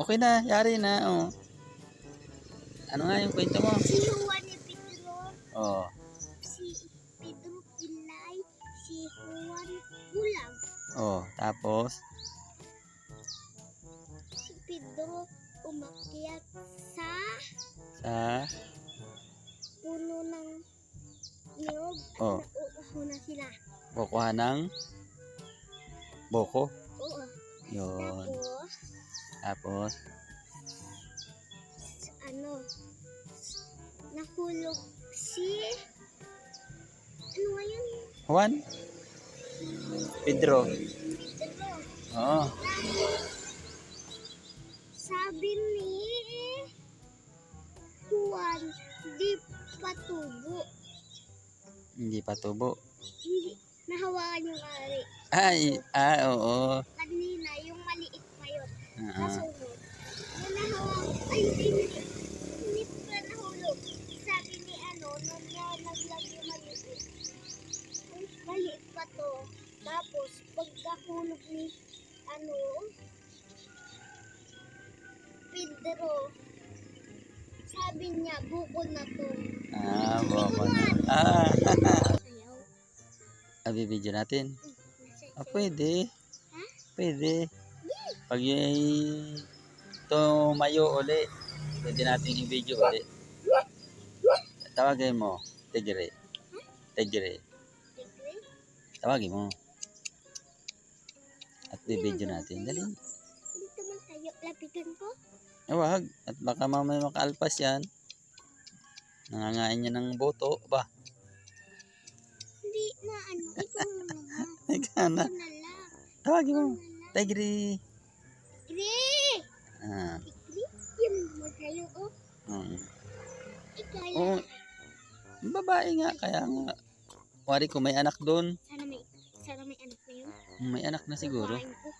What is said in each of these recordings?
Okay na, yari na. Oh. Ano nga yung kwento mo? Si Juan ni Pedro. Oh. Si Pedro Pilay. Si Juan Bulag. Oh, tapos Si Pedro umakyat sa sa puno ng niyog at Oh. nauuho na sila. bukuhan ng boko. Oo. Yun. Tapos, Tapos, nahulog si, ano nga yun? Juan? Pedro. Pedro. Oo. Sabi ni Juan, di patubo. Hindi pa tubo. Hindi, nahawakan yung ari. Oo. Kanina, yung maliit na yun. Ah, Nasunod. Yung nahawakan, ay hindi pa nahulog. Sabi ni nung nalaglag yung maliit. Ay, maliit pa to. Tapos, pagkahulog ni, Pedro, sabi niya, bukol na to. boko na. Ayaw. Bibidyo natin. Nasa Pwede. Ha? Pwede. Pag tumayo uli, pwede natin i-video uli. Tawagin mo. Tigre. Tigre. Tigre? Tawagin mo. At bibidyo natin. Dali. Dito man tayo. Lapitan ko. Wag. At baka mamaya makaalpas yan. Nangangain niya ng boto. Ba? Hindi na ikaw na naman. Ikaw na. Ikaw na lang. Tawagin mo. Ikaw na lang. Tigre. Tigre! Ah. Tigre? Yan mo tayo, Ikaw Oo. Babae nga. Kaya nga. Wari ko may anak doon. Sana may anak na yun. May anak na siguro. Kumain ko.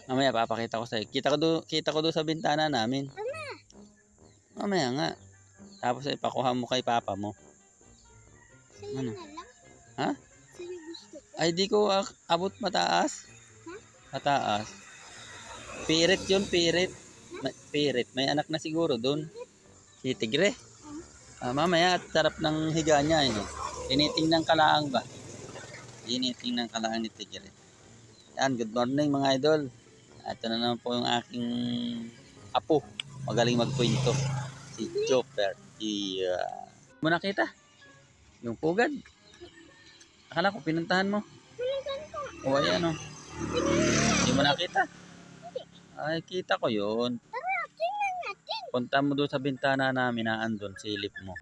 Mamaya papakita ko sa'yo. Kita ko doon sa bintana namin. Mamaya nga. Tapos ipakuha mo kay papa mo. Sa'yo Ano? na lang. Ha? Sa'yo gusto ko. Ay di ko abot mataas. Ha? Mataas. Pirit yun, pirit. Pirit. May anak na siguro doon. Si Tigre. Mamaya at sarap ng higa niya. Tinitingnan ka lang ba? Tinitingnan ka lang ni Tigre. Yan, good morning mga idol. Ito na naman po yung aking apo. Magaling magkwento. Si Chopper. Mo nakita? Yung pugad. Akala ko pinuntahan mo. Pinuntahan ko. O ayan o. Hindi mo nakita? Ay, kita ko yun. Tara, tingnan natin. Punta mo doon sa bintana namin na andun, silip mo.